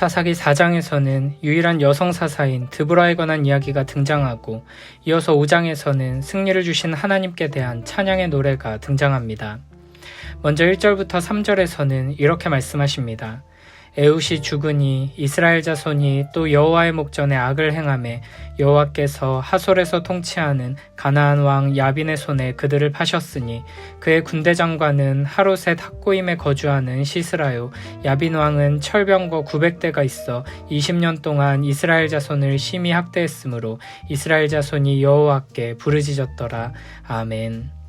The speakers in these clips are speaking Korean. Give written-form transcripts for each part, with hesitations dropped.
사사기 4장에서는 유일한 여성 사사인 드보라에 관한 이야기가 등장하고 이어서 5장에서는 승리를 주신 하나님께 대한 찬양의 노래가 등장합니다. 먼저 1절부터 3절에서는 이렇게 말씀하십니다. 에훗이 죽으니 이스라엘 자손이 또 여호와의 목전에 악을 행하매 여호와께서 하솔에서 통치하는 가나안 왕 야빈의 손에 그들을 파셨으니 그의 군대 장관은 하롯의 탁고임에 거주하는 시스라요 야빈 왕은 철병거 900대가 있어 20년 동안 이스라엘 자손을 심히 학대했으므로 이스라엘 자손이 여호와께 부르짖었더라. 아멘.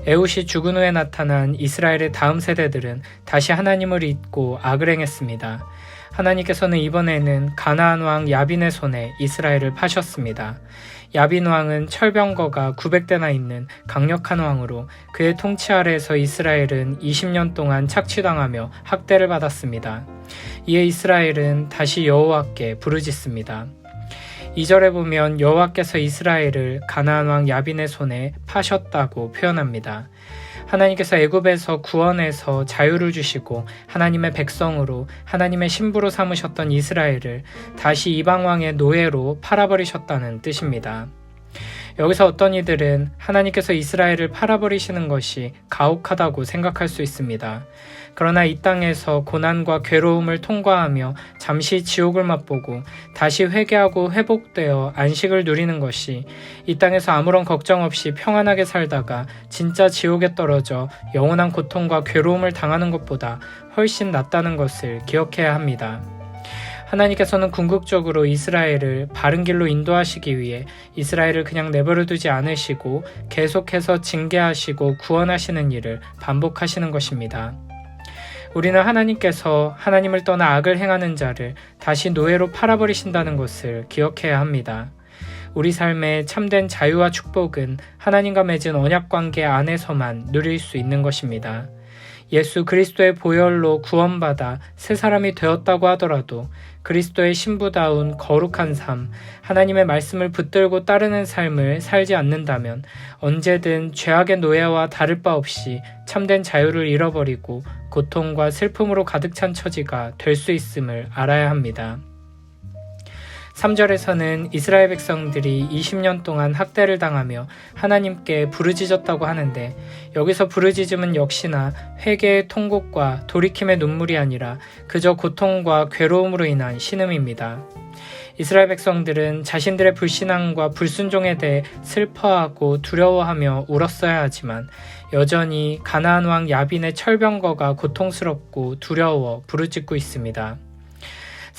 에훗이 죽은 후에 나타난 이스라엘의 다음 세대들은 다시 하나님을 잊고 악을 행했습니다. 하나님께서는 이번에는 가나안 왕 야빈의 손에 이스라엘을 파셨습니다. 야빈 왕은 철병거가 900대나 있는 강력한 왕으로 그의 통치 아래에서 이스라엘은 20년 동안 착취당하며 학대를 받았습니다. 이에 이스라엘은 다시 여호와께 부르짖습니다. 2절에 보면 여호와께서 이스라엘을 가나안 왕 야빈의 손에 파셨다고 표현합니다. 하나님께서 애굽에서 구원해서 자유를 주시고 하나님의 백성으로 하나님의 신부로 삼으셨던 이스라엘을 다시 이방 왕의 노예로 팔아버리셨다는 뜻입니다. 여기서 어떤 이들은 하나님께서 이스라엘을 팔아버리시는 것이 가혹하다고 생각할 수 있습니다. 그러나 이 땅에서 고난과 괴로움을 통과하며 잠시 지옥을 맛보고 다시 회개하고 회복되어 안식을 누리는 것이 이 땅에서 아무런 걱정 없이 평안하게 살다가 진짜 지옥에 떨어져 영원한 고통과 괴로움을 당하는 것보다 훨씬 낫다는 것을 기억해야 합니다. 하나님께서는 궁극적으로 이스라엘을 바른 길로 인도하시기 위해 이스라엘을 그냥 내버려 두지 않으시고 계속해서 징계하시고 구원하시는 일을 반복하시는 것입니다. 우리는 하나님께서 하나님을 떠나 악을 행하는 자를 다시 노예로 팔아버리신다는 것을 기억해야 합니다. 우리 삶의 참된 자유와 축복은 하나님과 맺은 언약관계 안에서만 누릴 수 있는 것입니다. 예수 그리스도의 보혈로 구원받아 새 사람이 되었다고 하더라도 그리스도의 신부다운 거룩한 삶, 하나님의 말씀을 붙들고 따르는 삶을 살지 않는다면 언제든 죄악의 노예와 다를 바 없이 참된 자유를 잃어버리고 고통과 슬픔으로 가득 찬 처지가 될 수 있음을 알아야 합니다. 3절에서는 이스라엘 백성들이 20년 동안 학대를 당하며 하나님께 부르짖었다고 하는데 여기서 부르짖음은 역시나 회개의 통곡과 돌이킴의 눈물이 아니라 그저 고통과 괴로움으로 인한 신음입니다. 이스라엘 백성들은 자신들의 불신앙과 불순종에 대해 슬퍼하고 두려워하며 울었어야 하지만 여전히 가나안 왕 야빈의 철병거가 고통스럽고 두려워 부르짖고 있습니다.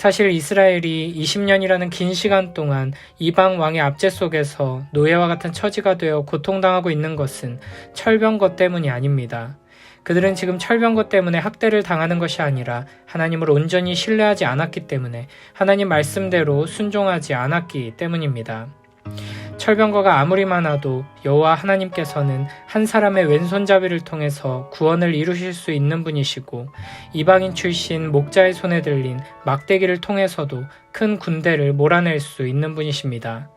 사실 이스라엘이 20년이라는 긴 시간 동안 이방 왕의 압제 속에서 노예와 같은 처지가 되어 고통당하고 있는 것은 철병거 때문이 아닙니다. 그들은 지금 철병거 때문에 학대를 당하는 것이 아니라 하나님을 온전히 신뢰하지 않았기 때문에 하나님 말씀대로 순종하지 않았기 때문입니다. 철병거가 아무리 많아도 여호와 하나님께서는 한 사람의 왼손잡이를 통해서 구원을 이루실 수 있는 분이시고 이방인 출신 목자의 손에 들린 막대기를 통해서도 큰 군대를 몰아낼 수 있는 분이십니다.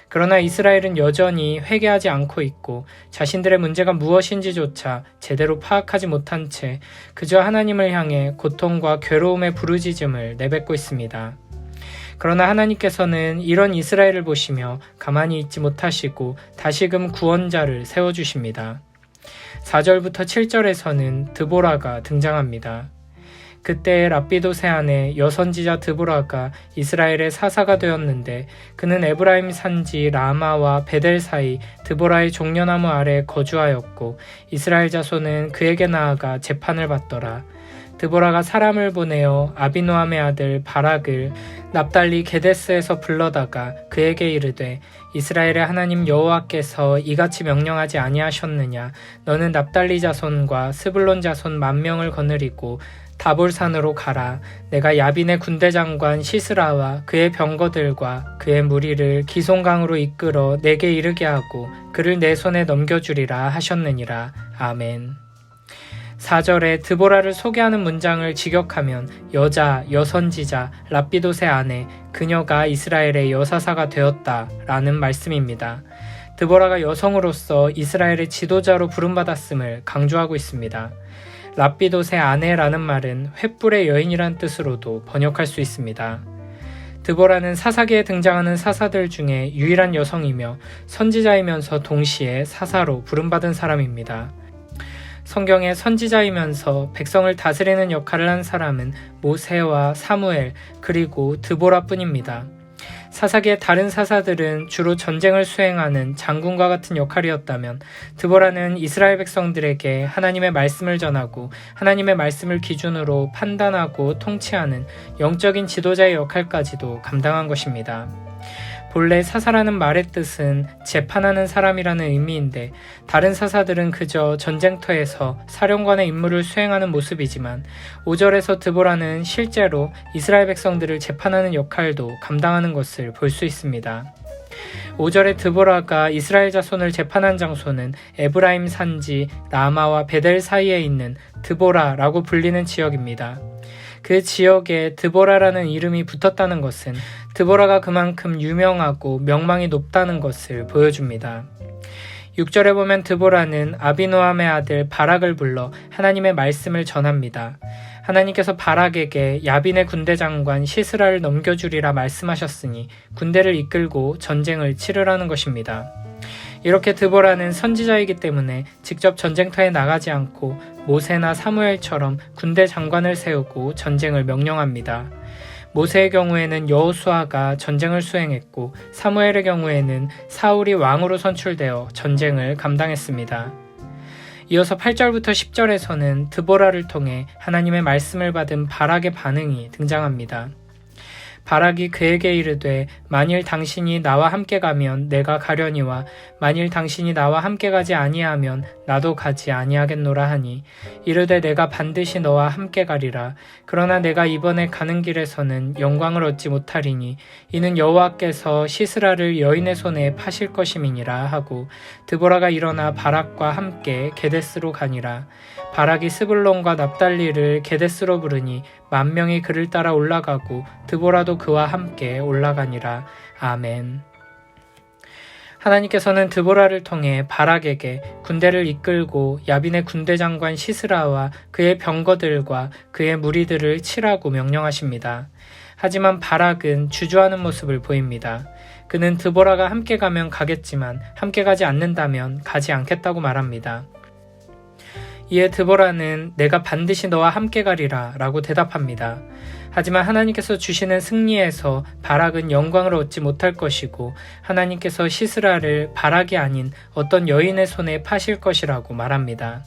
그러나 이스라엘은 여전히 회개하지 않고 있고 자신들의 문제가 무엇인지조차 제대로 파악하지 못한 채 그저 하나님을 향해 고통과 괴로움의 부르짖음을 내뱉고 있습니다. 그러나 하나님께서는 이런 이스라엘을 보시며 가만히 있지 못하시고 다시금 구원자를 세워주십니다. 4절부터 7절에서는 드보라가 등장합니다. 그때 랍비도세 아내 여선지자 드보라가 이스라엘의 사사가 되었는데 그는 에브라임 산지 라마와 베델 사이 드보라의 종려나무 아래 거주하였고 이스라엘 자손은 그에게 나아가 재판을 받더라. 드보라가 사람을 보내어 아비노함의 아들 바락을 납달리 게데스에서 불러다가 그에게 이르되 이스라엘의 하나님 여호와께서 이같이 명령하지 아니하셨느냐 너는 납달리 자손과 스불론 자손 10,000명을 거느리고 다볼산으로 가라. 내가 야빈의 군대 장관 시스라와 그의 병거들과 그의 무리를 기송강으로 이끌어 내게 이르게 하고 그를 내 손에 넘겨주리라 하셨느니라. 아멘. 4절에 드보라를 소개하는 문장을 직역하면 여자, 여선지자, 랍비도세 아내, 그녀가 이스라엘의 여사사가 되었다라는 말씀입니다. 드보라가 여성으로서 이스라엘의 지도자로 부름받았음을 강조하고 있습니다. 랍비돗의 아내라는 말은 횃불의 여인이란 뜻으로도 번역할 수 있습니다. 드보라는 사사기에 등장하는 사사들 중에 유일한 여성이며 선지자이면서 동시에 사사로 부름받은 사람입니다. 성경의 선지자이면서 백성을 다스리는 역할을 한 사람은 모세와 사무엘 그리고 드보라뿐입니다. 사사기의 다른 사사들은 주로 전쟁을 수행하는 장군과 같은 역할이었다면 드보라는 이스라엘 백성들에게 하나님의 말씀을 전하고 하나님의 말씀을 기준으로 판단하고 통치하는 영적인 지도자의 역할까지도 감당한 것입니다. 본래 사사라는 말의 뜻은 재판하는 사람이라는 의미인데 다른 사사들은 그저 전쟁터에서 사령관의 임무를 수행하는 모습이지만 5절에서 드보라는 실제로 이스라엘 백성들을 재판하는 역할도 감당하는 것을 볼 수 있습니다. 5절에 드보라가 이스라엘 자손을 재판한 장소는 에브라임 산지 라마와 베델 사이에 있는 드보라라고 불리는 지역입니다. 그 지역에 드보라라는 이름이 붙었다는 것은 드보라가 그만큼 유명하고 명망이 높다는 것을 보여줍니다. 6절에 보면 드보라는 아비노함의 아들 바락을 불러 하나님의 말씀을 전합니다. 하나님께서 바락에게 야빈의 군대 장관 시스라를 넘겨주리라 말씀하셨으니 군대를 이끌고 전쟁을 치르라는 것입니다. 이렇게 드보라는 선지자이기 때문에 직접 전쟁터에 나가지 않고 모세나 사무엘처럼 군대 장관을 세우고 전쟁을 명령합니다. 모세의 경우에는 여호수아가 전쟁을 수행했고 사무엘의 경우에는 사울이 왕으로 선출되어 전쟁을 감당했습니다. 이어서 8절부터 10절에서는 드보라를 통해 하나님의 말씀을 받은 바락의 반응이 등장합니다. 바락이 그에게 이르되 만일 당신이 나와 함께 가면 내가 가려니와 만일 당신이 나와 함께 가지 아니하면 나도 가지 아니하겠노라 하니 이르되 내가 반드시 너와 함께 가리라. 그러나 내가 이번에 가는 길에서는 영광을 얻지 못하리니 이는 여호와께서 시스라를 여인의 손에 파실 것임이니라 하고 드보라가 일어나 바락과 함께 게데스로 가니라. 바락이 스불론과 납달리를 게데스로 부르니 10,000명이 그를 따라 올라가고 드보라도 그와 함께 올라가니라. 아멘. 하나님께서는 드보라를 통해 바락에게 군대를 이끌고 야빈의 군대 장관 시스라와 그의 병거들과 그의 무리들을 치라고 명령하십니다. 하지만 바락은 주저하는 모습을 보입니다. 그는 드보라가 함께 가면 가겠지만 함께 가지 않는다면 가지 않겠다고 말합니다. 이에 드보라는 내가 반드시 너와 함께 가리라 라고 대답합니다. 하지만 하나님께서 주시는 승리에서 바락은 영광을 얻지 못할 것이고 하나님께서 시스라를 바락이 아닌 어떤 여인의 손에 파실 것이라고 말합니다.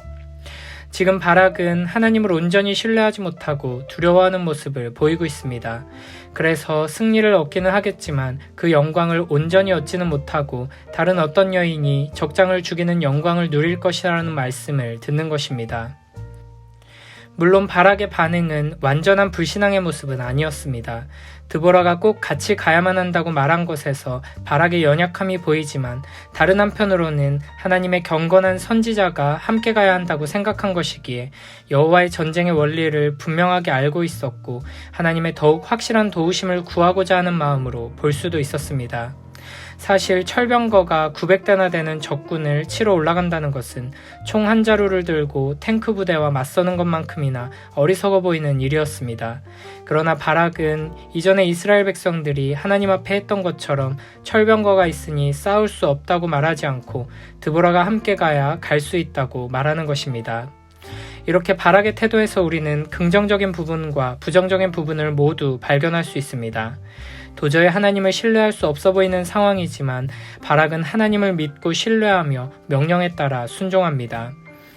지금 바락은 하나님을 온전히 신뢰하지 못하고 두려워하는 모습을 보이고 있습니다. 그래서 승리를 얻기는 하겠지만 그 영광을 온전히 얻지는 못하고 다른 어떤 여인이 적장을 죽이는 영광을 누릴 것이라는 말씀을 듣는 것입니다. 물론 바락의 반응은 완전한 불신앙의 모습은 아니었습니다. 드보라가 꼭 같이 가야만 한다고 말한 것에서 바락의 연약함이 보이지만 다른 한편으로는 하나님의 경건한 선지자가 함께 가야 한다고 생각한 것이기에 여호와의 전쟁의 원리를 분명하게 알고 있었고 하나님의 더욱 확실한 도우심을 구하고자 하는 마음으로 볼 수도 있었습니다. 사실 철병거가 900대나 되는 적군을 치러 올라간다는 것은 총 한 자루를 들고 탱크 부대와 맞서는 것만큼이나 어리석어 보이는 일이었습니다. 그러나 바락은 이전에 이스라엘 백성들이 하나님 앞에 했던 것처럼 철병거가 있으니 싸울 수 없다고 말하지 않고 드보라가 함께 가야 갈 수 있다고 말하는 것입니다. 이렇게 바락의 태도에서 우리는 긍정적인 부분과 부정적인 부분을 모두 발견할 수 있습니다. 도저히 하나님을 신뢰할 수 없어 보이는 상황이지만 바락은 하나님을 믿고 신뢰하며 명령에 따라 순종합니다.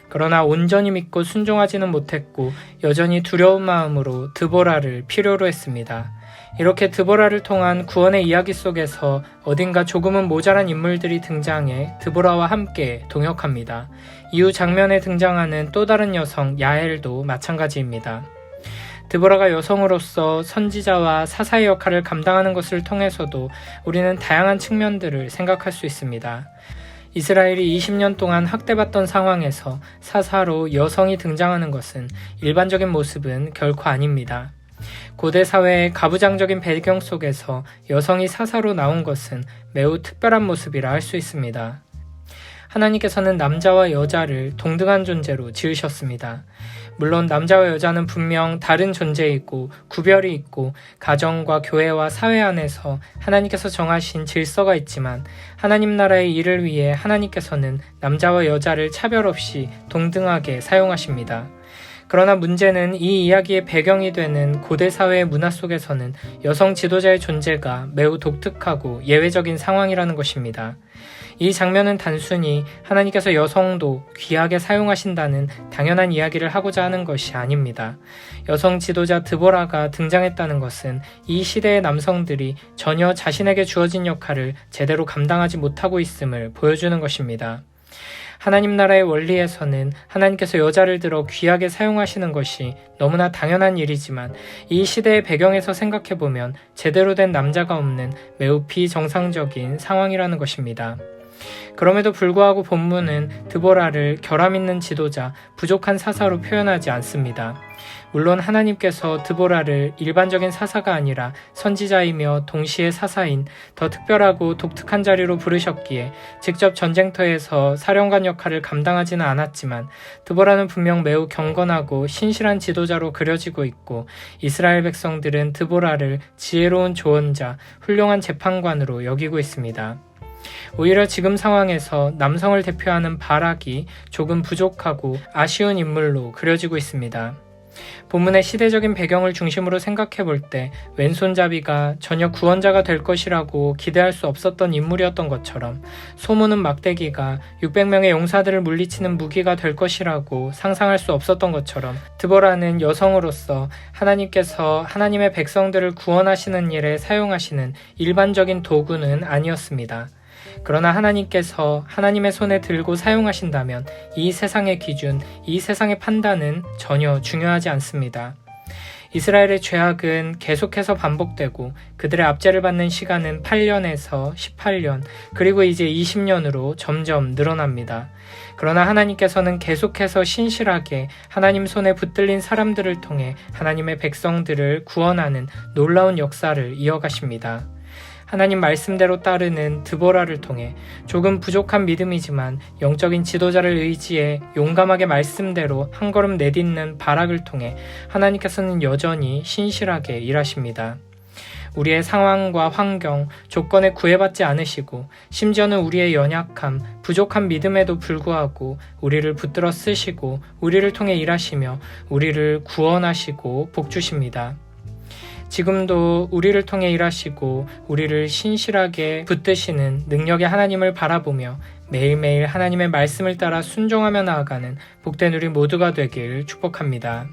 그러나 온전히 믿고 순종하지는 못했고 여전히 두려운 마음으로 드보라를 필요로 했습니다. 이렇게 드보라를 통한 구원의 이야기 속에서 어딘가 조금은 모자란 인물들이 등장해 드보라와 함께 동역합니다. 이후 장면에 등장하는 또 다른 여성 야엘도 마찬가지입니다. 드보라가 여성으로서 선지자와 사사의 역할을 감당하는 것을 통해서도 우리는 다양한 측면들을 생각할 수 있습니다. 이스라엘이 20년 동안 학대받던 상황에서 사사로 여성이 등장하는 것은 일반적인 모습은 결코 아닙니다. 고대 사회의 가부장적인 배경 속에서 여성이 사사로 나온 것은 매우 특별한 모습이라 할 수 있습니다. 하나님께서는 남자와 여자를 동등한 존재로 지으셨습니다. 물론 남자와 여자는 분명 다른 존재이고 구별이 있고 가정과 교회와 사회 안에서 하나님께서 정하신 질서가 있지만 하나님 나라의 일을 위해 하나님께서는 남자와 여자를 차별 없이 동등하게 사용하십니다. 그러나 문제는 이 이야기의 배경이 되는 고대 사회의 문화 속에서는 여성 지도자의 존재가 매우 독특하고 예외적인 상황이라는 것입니다. 이 장면은 단순히 하나님께서 여성도 귀하게 사용하신다는 당연한 이야기를 하고자 하는 것이 아닙니다. 여성 지도자 드보라가 등장했다는 것은 이 시대의 남성들이 전혀 자신에게 주어진 역할을 제대로 감당하지 못하고 있음을 보여주는 것입니다. 하나님 나라의 원리에서는 하나님께서 여자를 들어 귀하게 사용하시는 것이 너무나 당연한 일이지만 이 시대의 배경에서 생각해보면 제대로 된 남자가 없는 매우 비정상적인 상황이라는 것입니다. 그럼에도 불구하고 본문은 드보라를 결함 있는 지도자, 부족한 사사로 표현하지 않습니다. 물론 하나님께서 드보라를 일반적인 사사가 아니라 선지자이며 동시에 사사인 더 특별하고 독특한 자리로 부르셨기에 직접 전쟁터에서 사령관 역할을 감당하지는 않았지만 드보라는 분명 매우 경건하고 신실한 지도자로 그려지고 있고 이스라엘 백성들은 드보라를 지혜로운 조언자, 훌륭한 재판관으로 여기고 있습니다. 오히려 지금 상황에서 남성을 대표하는 바락이 조금 부족하고 아쉬운 인물로 그려지고 있습니다. 본문의 시대적인 배경을 중심으로 생각해 볼 때 왼손잡이가 전혀 구원자가 될 것이라고 기대할 수 없었던 인물이었던 것처럼 소문은 막대기가 600명의 용사들을 물리치는 무기가 될 것이라고 상상할 수 없었던 것처럼 드보라는 여성으로서 하나님께서 하나님의 백성들을 구원하시는 일에 사용하시는 일반적인 도구는 아니었습니다. 그러나 하나님께서 하나님의 손에 들고 사용하신다면 이 세상의 기준, 이 세상의 판단은 전혀 중요하지 않습니다. 이스라엘의 죄악은 계속해서 반복되고 그들의 압제를 받는 시간은 8년에서 18년, 그리고 이제 20년으로 점점 늘어납니다. 그러나 하나님께서는 계속해서 신실하게 하나님 손에 붙들린 사람들을 통해 하나님의 백성들을 구원하는 놀라운 역사를 이어가십니다. 하나님 말씀대로 따르는 드보라를 통해 조금 부족한 믿음이지만 영적인 지도자를 의지해 용감하게 말씀대로 한 걸음 내딛는 바락을 통해 하나님께서는 여전히 신실하게 일하십니다. 우리의 상황과 환경, 조건에 구애받지 않으시고 심지어는 우리의 연약함, 부족한 믿음에도 불구하고 우리를 붙들어 쓰시고 우리를 통해 일하시며 우리를 구원하시고 복주십니다. 지금도 우리를 통해 일하시고 우리를 신실하게 붙드시는 능력의 하나님을 바라보며 매일매일 하나님의 말씀을 따라 순종하며 나아가는 복된 우리 모두가 되길 축복합니다.